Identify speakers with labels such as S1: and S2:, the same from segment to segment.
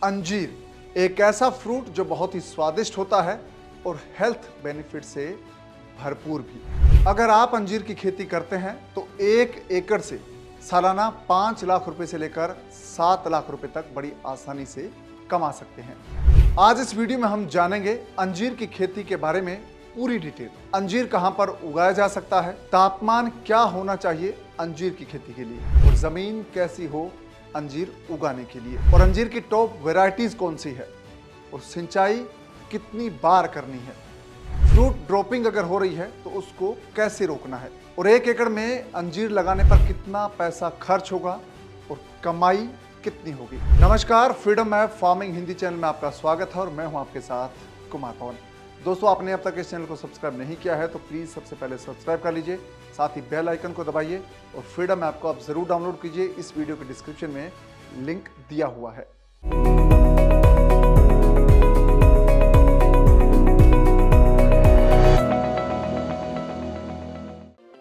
S1: अंजीर एक ऐसा फ्रूट जो बहुत ही स्वादिष्ट होता है और हेल्थ बेनिफिट से भरपूर भी। अगर आप अंजीर की खेती करते हैं तो 1 एकड़ से सालाना 5 लाख रुपए से लेकर 7 लाख रुपए तक बड़ी आसानी से कमा सकते हैं। आज इस वीडियो में हम जानेंगे अंजीर की खेती के बारे में पूरी डिटेल। अंजीर कहां पर उगाया जा सकता है, तापमान क्या होना चाहिए अंजीर की खेती के लिए, और जमीन कैसी हो अंजीर उगाने के लिए, और अंजीर की टॉप वैरायटीज कौन सी है, और सिंचाई कितनी बार करनी है, फ्रूट ड्रॉपिंग अगर हो रही है तो उसको कैसे रोकना है, और 1 एकड़ में अंजीर लगाने पर कितना पैसा खर्च होगा और कमाई कितनी होगी। नमस्कार, freedom app farming Hindi channel में आपका स्वागत है और मैं हूं आपके साथ कुमार पवन। दोस्तों, आपने अब तक इस चैनल को सब्सक्राइब नहीं किया है तो प्लीज़ सबसे पहले सब्सक्राइब कर लीजिए, साथ ही बेल आइकन को दबाइए और फ्रीडम ऐप को आप ज़रूर डाउनलोड कीजिए। इस वीडियो के डिस्क्रिप्शन में लिंक दिया हुआ है।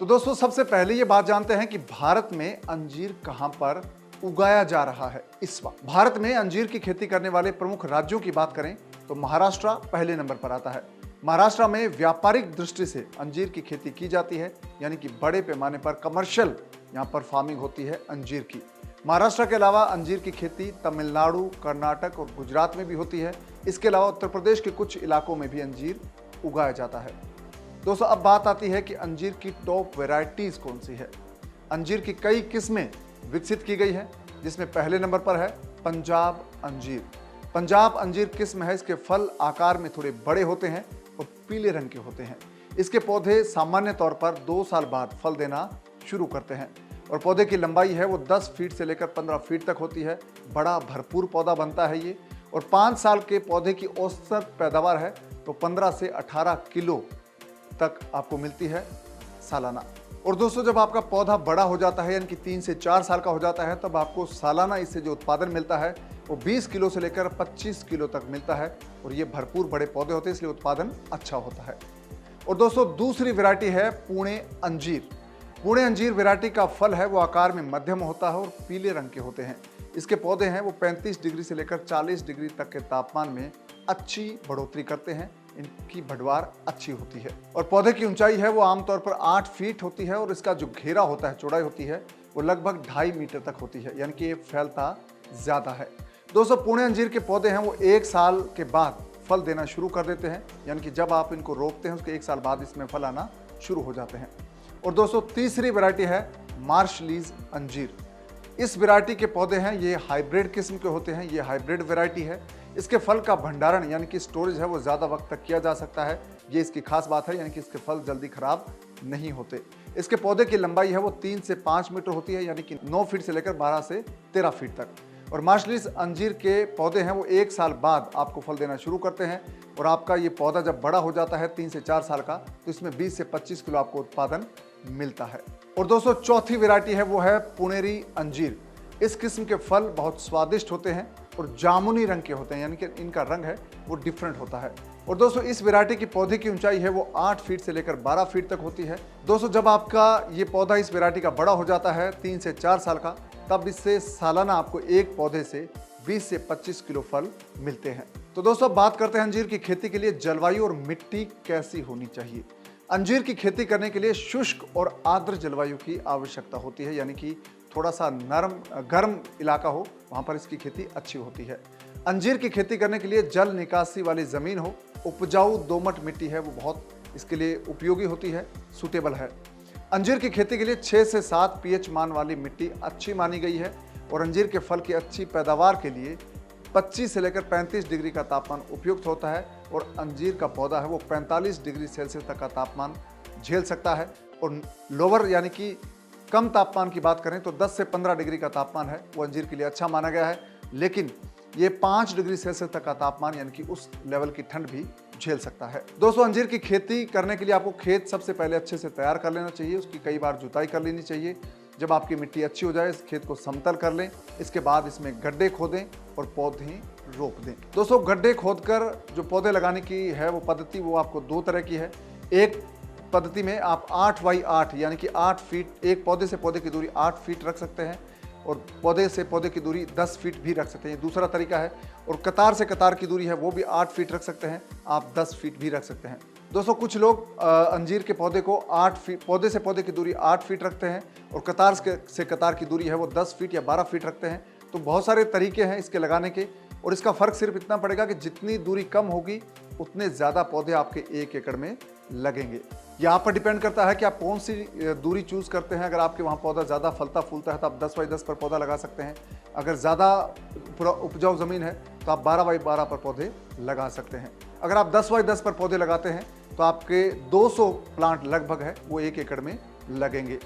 S1: तो दोस्तों, सबसे पहले ये बात जानते हैं कि भारत में अंजीर कहां पर उगाया जा रहा है। इस वक्त भारत में अंजीर की खेती करने वाले प्रमुख राज्यों की बात करें तो महाराष्ट्र पहले नंबर पर आता है। महाराष्ट्र में व्यापारिक दृष्टि से अंजीर की खेती की जाती है, यानी कि बड़े पैमाने पर कमर्शियल यहाँ पर फार्मिंग होती है अंजीर की। महाराष्ट्र के अलावा अंजीर की खेती तमिलनाडु, कर्नाटक और गुजरात में भी होती है। इसके अलावा उत्तर प्रदेश के कुछ इलाकों में भी अंजीर उगाया जाता है। दोस्तों, अब बात आती है कि अंजीर की टॉप वैरायटीज कौन सी है। अंजीर की कई किस्में विकसित की गई है, जिसमें पहले नंबर पर है पंजाब अंजीर। पंजाब अंजीर किस्म है, इसके फल आकार में थोड़े बड़े होते हैं और पीले रंग के होते हैं। इसके पौधे सामान्य तौर पर 2 साल बाद फल देना शुरू करते हैं और पौधे की लंबाई है वो 10 फीट से लेकर 15 फीट तक होती है। बड़ा भरपूर पौधा बनता है ये, और 5 साल के पौधे की औसत पैदावार है तो 15 से 18 किलो तक आपको मिलती है सालाना। और दोस्तों, जब आपका पौधा बड़ा हो जाता है, यानी कि 3 से 4 साल का हो जाता है, तब आपको सालाना इससे जो उत्पादन मिलता है वो 20 किलो से लेकर 25 किलो तक मिलता है, और ये भरपूर बड़े पौधे होते हैं, इसलिए उत्पादन अच्छा होता है। और दोस्तों, दूसरी वैरायटी है पुणे अंजीर। पुणे अंजीर वैरायटी का फल है वो आकार में मध्यम होता है और पीले रंग के होते हैं। इसके पौधे हैं वो 35 डिग्री से लेकर 40 डिग्री तक के तापमान में अच्छी बढ़ोतरी करते हैं। इनकी बढ़वार अच्छी होती है और पौधे की ऊंचाई है वो आमतौर पर 8 फीट होती है, और इसका जो घेरा होता है, चौड़ाई होती है, वो लगभग 2.5 मीटर तक होती है, यानी कि ये फैलता ज़्यादा है। दोस्तों, पुणे अंजीर के पौधे हैं वो 1 साल के बाद फल देना शुरू कर देते हैं, यानी कि जब आप इनको रोपते हैं उसके 1 साल बाद इसमें फल आना शुरू हो जाते हैं। और दोस्तों, तीसरी वैरायटी है मार्शलीज अंजीर। इस वैरायटी के पौधे हैं ये हाइब्रिड किस्म के होते हैं, ये हाइब्रिड वैरायटी है। इसके फल का भंडारण यानी कि स्टोरेज है वो ज़्यादा वक्त तक किया जा सकता है, ये इसकी खास बात है, यानी कि इसके फल जल्दी खराब नहीं होते। इसके पौधे की लंबाई है वो 3 से 5 मीटर होती है, यानी कि 9 फीट से लेकर 12 से 13 फीट तक। और मार्शलीज अंजीर के पौधे हैं वो 1 साल बाद आपको फल देना शुरू करते हैं, और आपका ये पौधा जब बड़ा हो जाता है 3 से 4 साल का, तो इसमें 20 से 25 किलो आपको उत्पादन मिलता है। और दोस्तों, चौथी वैरायटी है वो है पुनेरी अंजीर। इस किस्म के फल बहुत स्वादिष्ट होते हैं और जामुनी रंग के होते हैं, यानी कि इनका रंग है वो डिफरेंट होता है। और दोस्तों, इस वैरायटी की पौधे की ऊंचाई है वो 8 फीट से लेकर 12 फीट तक होती है। दोस्तों, जब आपका ये पौधा इस वैरायटी का बड़ा हो जाता है 3 से 4 साल का, तब इससे सालाना आपको एक पौधे से 20 से 25 किलो फल मिलते हैं। तो दोस्तों, अब बात करते हैं अंजीर की खेती के लिए जलवायु और मिट्टी कैसी होनी चाहिए। अंजीर की खेती करने के लिए शुष्क और आर्द्र जलवायु की आवश्यकता होती है, यानी कि थोड़ा सा गर्म इलाका हो, वहाँ पर इसकी खेती अच्छी होती है। अंजीर की खेती करने के लिए जल निकासी वाली ज़मीन हो, उपजाऊ दोमट मिट्टी है वो बहुत इसके लिए उपयोगी होती है, सूटेबल है। अंजीर की खेती के लिए 6 से 7 pH मान वाली मिट्टी अच्छी मानी गई है, और अंजीर के फल की अच्छी पैदावार के लिए 25 से लेकर 35 डिग्री का तापमान उपयुक्त होता है, और अंजीर का पौधा है वो 45 डिग्री सेल्सियस तक का तापमान झेल सकता है। और लोअर यानी कि कम तापमान की बात करें तो 10 से 15 डिग्री का तापमान है वो अंजीर के लिए अच्छा माना गया है, लेकिन ये 5 डिग्री सेल्सियस तक का तापमान यानी कि उस लेवल की ठंड भी झेल सकता है। दोस्तों, अंजीर की खेती करने के लिए आपको खेत सबसे पहले अच्छे से तैयार कर लेना चाहिए, उसकी कई बार जुताई कर लेनी चाहिए। जब आपकी मिट्टी अच्छी हो जाए, इस खेत को समतल कर लें, इसके बाद इसमें गड्ढे खोदें और पौधे रोप दें। दोस्तों, गड्ढे खोदकर जो पौधे लगाने की है वो पद्धति वो आपको 2 तरह की है। एक पद्धति में आप 8 बाई 8 यानी कि 8 फीट, एक पौधे से पौधे की दूरी 8 फीट रख सकते हैं, और पौधे से पौधे की दूरी 10 फीट भी रख सकते हैं, दूसरा तरीका है। और कतार से कतार की दूरी है वो भी 8 फीट रख सकते हैं, आप 10 फीट भी रख सकते हैं। दोस्तों कुछ लोग अंजीर के पौधे को 8 फीट, पौधे से पौधे की दूरी 8 फीट रखते हैं और कतार से कतार की दूरी है वो 10 फीट या 12 फीट रखते हैं। तो बहुत सारे तरीके हैं इसके लगाने के, और इसका फर्क सिर्फ इतना पड़ेगा कि जितनी दूरी कम होगी उतने ज़्यादा पौधे आपके 1 एकड़ में लगेंगे। ये आप पर डिपेंड करता है कि आप कौन सी दूरी चूज़ करते हैं। अगर आपके वहाँ पौधा ज़्यादा फलता फूलता है तो आप 10 बाई 10 पर पौधा लगा सकते हैं। अगर ज़्यादा उपजाऊ ज़मीन है तो आप 12 बाई 12 पर पौधे लगा सकते हैं। अगर आप 10 बाई 10 पर पौधे लगाते हैं तो आपके 200 प्लांट लगभग है वो 1 एकड़ में लगेंगे।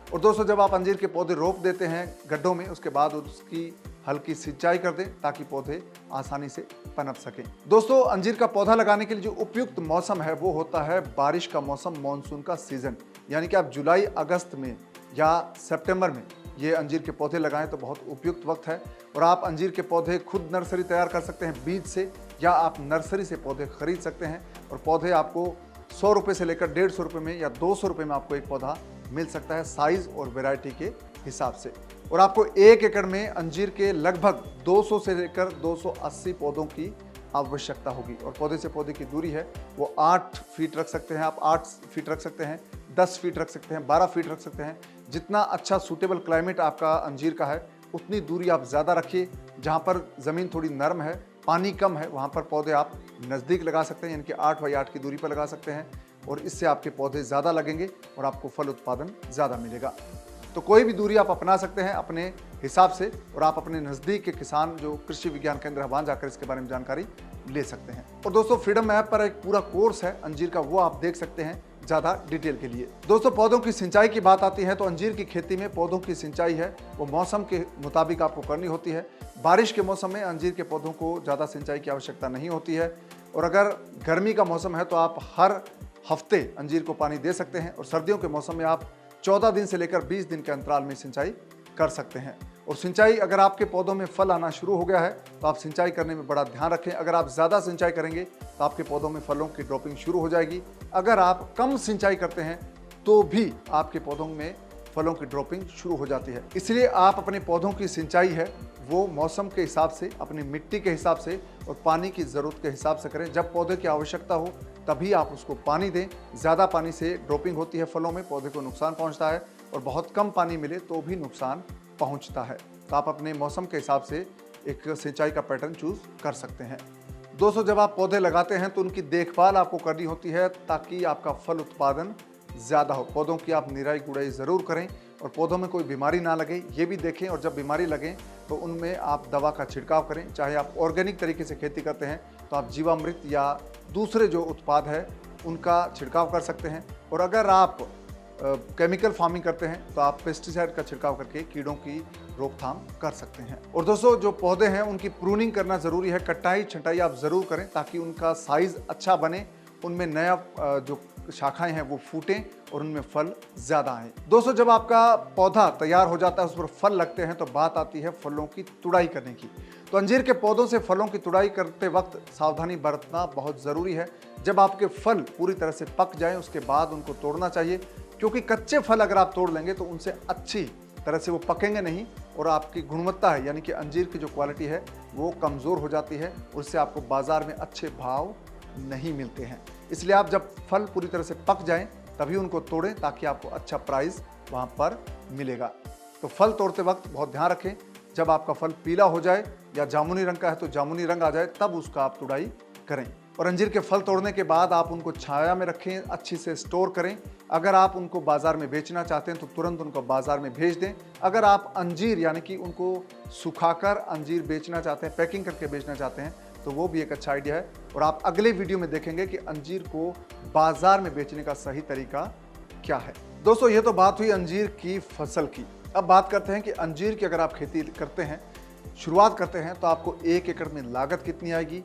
S1: और दोस्तों जब आप अंजीर के पौधे रोप देते हैं गड्ढों में, उसके बाद उसकी हल्की सिंचाई कर दें ताकि पौधे आसानी से पनप सकें। दोस्तों अंजीर का पौधा लगाने के लिए जो उपयुक्त मौसम है वो होता है बारिश का मौसम, मानसून का सीजन। यानी कि आप जुलाई अगस्त में या सितंबर में ये अंजीर के पौधे लगाएं तो बहुत उपयुक्त वक्त है। और आप अंजीर के पौधे खुद नर्सरी तैयार कर सकते हैं बीज से, या आप नर्सरी से पौधे खरीद सकते हैं। और पौधे आपको 100 रुपये से लेकर 150 रुपये में या 200 रुपये में आपको एक पौधा मिल सकता है, साइज और वैरायटी के हिसाब से। और आपको 1 एकड़ में अंजीर के लगभग 200 से लेकर 280 पौधों की आवश्यकता होगी। और पौधे से पौधे की दूरी है वो 8 फीट रख सकते हैं, आप 8 फीट रख सकते हैं, 10 फीट रख सकते हैं, 12 फीट रख सकते हैं। जितना अच्छा सूटेबल क्लाइमेट आपका अंजीर का है उतनी दूरी आप ज़्यादा रखिए। जहाँ पर ज़मीन थोड़ी नरम है, पानी कम है, वहाँ पर पौधे आप नज़दीक लगा सकते हैं, यानी कि 8 बाई 8 की दूरी पर लगा सकते हैं। और इससे आपके पौधे ज़्यादा लगेंगे और आपको फल उत्पादन ज़्यादा मिलेगा। तो कोई भी दूरी आप अपना सकते हैं अपने हिसाब से, और आप अपने नज़दीक के किसान जो कृषि विज्ञान केंद्र है वहाँ जाकर इसके बारे में जानकारी ले सकते हैं। और दोस्तों फ्रीडम ऐप पर एक पूरा कोर्स है अंजीर का, वो आप देख सकते हैं ज़्यादा डिटेल के लिए। दोस्तों पौधों की सिंचाई की बात आती है तो अंजीर की खेती में पौधों की सिंचाई है वो मौसम के मुताबिक आपको करनी होती है। बारिश के मौसम में अंजीर के पौधों को ज़्यादा सिंचाई की आवश्यकता नहीं होती है। और अगर गर्मी का मौसम है तो आप हर हफ्ते अंजीर को पानी दे सकते हैं। और सर्दियों के मौसम में आप 14 दिन से लेकर 20 दिन के अंतराल में सिंचाई कर सकते हैं। और सिंचाई अगर आपके पौधों में फल आना शुरू हो गया है तो आप सिंचाई करने में बड़ा ध्यान रखें। अगर आप ज़्यादा सिंचाई करेंगे तो आपके पौधों में फलों की ड्रॉपिंग शुरू हो जाएगी। अगर आप कम सिंचाई करते हैं तो भी आपके पौधों में फलों की ड्रॉपिंग शुरू हो जाती है। इसलिए आप अपने पौधों की सिंचाई है वो मौसम के हिसाब से, अपनी मिट्टी के हिसाब से और पानी की ज़रूरत के हिसाब से करें। जब पौधे की आवश्यकता हो तभी आप उसको पानी दें। ज़्यादा पानी से ड्रॉपिंग होती है फलों में, पौधे को नुकसान पहुंचता है, और बहुत कम पानी मिले तो भी नुकसान पहुंचता है। तो आप अपने मौसम के हिसाब से एक सिंचाई का पैटर्न चूज़ कर सकते हैं। दोस्तों जब आप पौधे लगाते हैं तो उनकी देखभाल आपको करनी होती है ताकि आपका फल उत्पादन ज़्यादा हो। पौधों की आप निराई गुड़ाई ज़रूर करें और पौधों में कोई बीमारी ना लगे ये भी देखें। और जब बीमारी लगे तो उनमें आप दवा का छिड़काव करें। चाहे आप ऑर्गेनिक तरीके से खेती करते हैं तो आप जीवामृत या दूसरे जो उत्पाद है उनका छिड़काव कर सकते हैं। और अगर आप केमिकल फार्मिंग करते हैं तो आप पेस्टिसाइड का छिड़काव करके कीड़ों की रोकथाम कर सकते हैं। और दोस्तों जो पौधे हैं उनकी प्रूनिंग करना ज़रूरी है, कटाई छंटाई आप ज़रूर करें ताकि उनका साइज़ अच्छा बने, उनमें नया जो शाखाएं हैं वो फूटें और उनमें फल ज़्यादा आएँ। दोस्तों जब आपका पौधा तैयार हो जाता है, उस पर फल लगते हैं, तो बात आती है फलों की तुड़ाई करने की। तो अंजीर के पौधों से फलों की तुड़ाई करते वक्त सावधानी बरतना बहुत ज़रूरी है। जब आपके फल पूरी तरह से पक जाएं उसके बाद उनको तोड़ना चाहिए, क्योंकि कच्चे फल अगर आप तोड़ लेंगे तो उनसे अच्छी तरह से वो पकेंगे नहीं और आपकी गुणवत्ता है यानी कि अंजीर की जो क्वालिटी है वो कमज़ोर हो जाती है, उससे आपको बाज़ार में अच्छे भाव नहीं मिलते हैं। इसलिए आप जब फल पूरी तरह से पक जाएं तभी उनको तोड़ें ताकि आपको अच्छा प्राइस वहाँ पर मिलेगा। तो फल तोड़ते वक्त बहुत ध्यान रखें, जब आपका फल पीला हो जाए या जामुनी रंग का है तो जामुनी रंग आ जाए तब उसका आप तुड़ाई करें। और अंजीर के फल तोड़ने के बाद आप उनको छाया में रखें, अच्छी से स्टोर करें। अगर आप उनको बाज़ार में बेचना चाहते हैं तो तुरंत उनको बाज़ार में भेज दें। अगर आप अंजीर यानी कि उनको सुखाकर अंजीर बेचना चाहते हैं, पैकिंग करके बेचना चाहते हैं, तो वो भी एक अच्छा आइडिया है। और आप अगले वीडियो में देखेंगे कि अंजीर को बाज़ार में बेचने का सही तरीका क्या है। दोस्तों ये तो बात हुई अंजीर की फसल की। अब बात करते हैं कि अंजीर की अगर आप खेती करते हैं, शुरुआत करते हैं, तो आपको 1 एकड़ में लागत कितनी आएगी,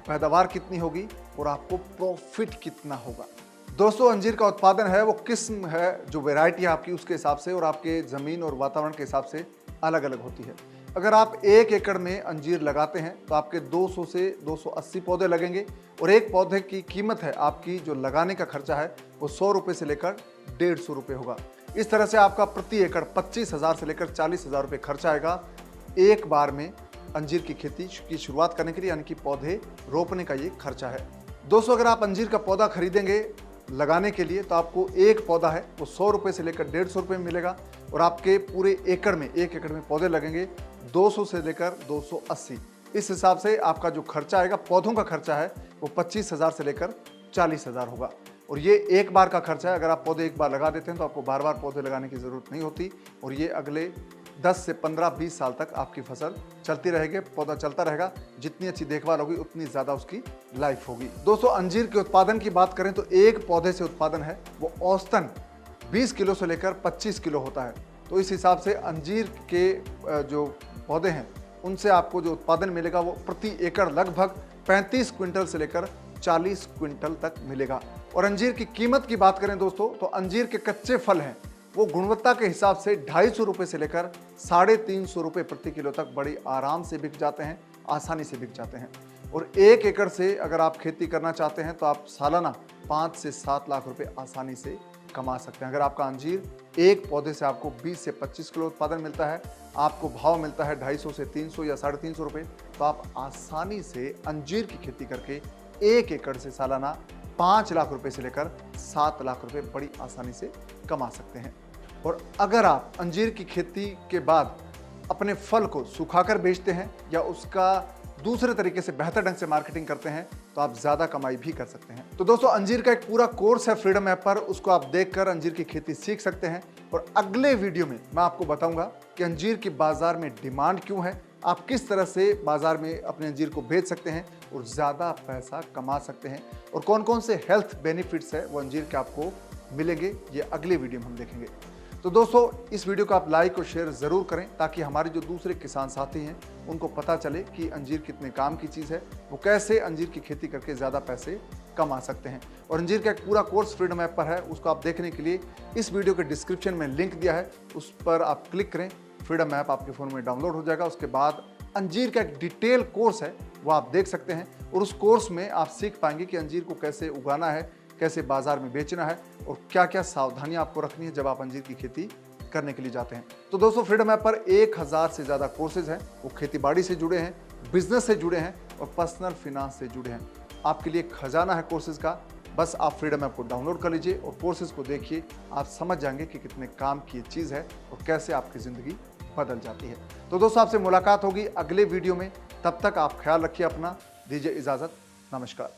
S1: पैदावार कितनी होगी और आपको प्रॉफिट कितना होगा। दोस्तों अंजीर का उत्पादन है वो किस्म है, जो वैरायटी है आपकी उसके हिसाब से और आपके ज़मीन और वातावरण के हिसाब से अलग अलग होती है। अगर आप 1 एकड़ में अंजीर लगाते हैं तो आपके 200 से 280 पौधे लगेंगे और एक पौधे की कीमत है आपकी जो लगाने का खर्चा है वो 100 रुपये से लेकर 150 रुपये होगा। इस तरह से आपका प्रति एकड़ 25,000 से लेकर 40,000 रुपये खर्च आएगा एक बार में अंजीर की खेती की शुरुआत करने के लिए, यानी कि पौधे रोपने का ये खर्चा है। दोस्तों, अगर आप अंजीर का पौधा खरीदेंगे लगाने के लिए तो आपको एक पौधा है वो 100 रुपये से लेकर 150 रुपये में मिलेगा, और आपके पूरे एकड़ में, 1 एकड़ में पौधे लगेंगे 200 से लेकर 280। इस हिसाब से आपका जो खर्चा आएगा, पौधों का खर्चा है वो 25,000 से लेकर 40,000 होगा। और ये एक बार का खर्चा है। अगर आप पौधे एक बार लगा देते हैं तो आपको बार बार पौधे लगाने की ज़रूरत नहीं होती, और ये अगले 10 से 15-20 साल तक आपकी फसल चलती रहेगी, पौधा चलता रहेगा। जितनी अच्छी देखभाल होगी उतनी ज़्यादा उसकी लाइफ होगी। दोस्तों, अंजीर के उत्पादन की बात करें तो एक पौधे से उत्पादन है वो औसतन 20 किलो से लेकर 25 किलो होता है। तो इस हिसाब से अंजीर के जो पौधे हैं उनसे आपको जो उत्पादन मिलेगा वो प्रति एकड़ लगभग 35 क्विंटल से लेकर 40 क्विंटल तक मिलेगा। और अंजीर की कीमत की बात करें दोस्तों, तो अंजीर के कच्चे फल हैं वो गुणवत्ता के हिसाब से 250 रुपये से लेकर 350 रुपये प्रति किलो तक बड़ी आराम से बिक जाते हैं, आसानी से बिक जाते हैं। और 1 एकड़ से अगर आप खेती करना चाहते हैं तो आप सालाना 5 से 7 लाख रुपए आसानी से कमा सकते हैं। अगर आपका अंजीर एक पौधे से आपको 20 से 25 किलो उत्पादन मिलता है, आपको भाव मिलता है 250 से 300 या 350 रुपये, तो आप आसानी से अंजीर की खेती करके 1 एकड़ से सालाना 5 लाख रुपए से लेकर 7 लाख रुपए बड़ी आसानी से कमा सकते हैं। और अगर आप अंजीर की खेती के बाद अपने फल को सुखाकर बेचते हैं या उसका दूसरे तरीके से बेहतर ढंग से मार्केटिंग करते हैं तो आप ज़्यादा कमाई भी कर सकते हैं। तो दोस्तों, अंजीर का एक पूरा कोर्स है फ्रीडम ऐप पर, उसको आप देखकर अंजीर की खेती सीख सकते हैं। और अगले वीडियो में मैं आपको बताऊंगा कि अंजीर की बाजार में डिमांड क्यों है, आप किस तरह से बाजार में अपने अंजीर को बेच सकते हैं और ज़्यादा पैसा कमा सकते हैं, और कौन कौन से हेल्थ बेनिफिट्स है वो अंजीर के आपको मिलेंगे, ये अगले वीडियो में हम देखेंगे। तो दोस्तों, इस वीडियो को आप लाइक और शेयर ज़रूर करें ताकि हमारे जो दूसरे किसान साथी हैं उनको पता चले कि अंजीर कितने काम की चीज़ है, वो कैसे अंजीर की खेती करके ज़्यादा पैसे कमा सकते हैं। और अंजीर का एक पूरा कोर्स फ्रीडम ऐप पर है, उसको आप देखने के लिए इस वीडियो के डिस्क्रिप्शन में लिंक दिया है, उस पर आप क्लिक करें, फ्रीडम ऐप आपके फ़ोन में डाउनलोड हो जाएगा। उसके बाद अंजीर का एक डिटेल कोर्स है वो आप देख सकते हैं, और उस कोर्स में आप सीख पाएंगे कि अंजीर को कैसे उगाना है, कैसे बाजार में बेचना है, और क्या क्या सावधानियां आपको रखनी है जब आप अंजीर की खेती करने के लिए जाते हैं। तो दोस्तों, फ्रीडम ऐप पर 1000 से ज़्यादा कोर्सेज हैं, वो खेती बाड़ी से जुड़े हैं, बिजनेस से जुड़े हैं और पर्सनल फिनांस से जुड़े हैं। आपके लिए खजाना है कोर्सेज का। बस आप फ्रीडम ऐप को डाउनलोड कर लीजिए और कोर्सेज को देखिए, आप समझ जाएंगे कि कितने काम की ये चीज़ है और कैसे आपकी ज़िंदगी बदल जाती है। तो दोस्तों, आपसे मुलाकात होगी अगले वीडियो में। तब तक आप ख्याल रखिए अपना, दीजिए इजाज़त, नमस्कार।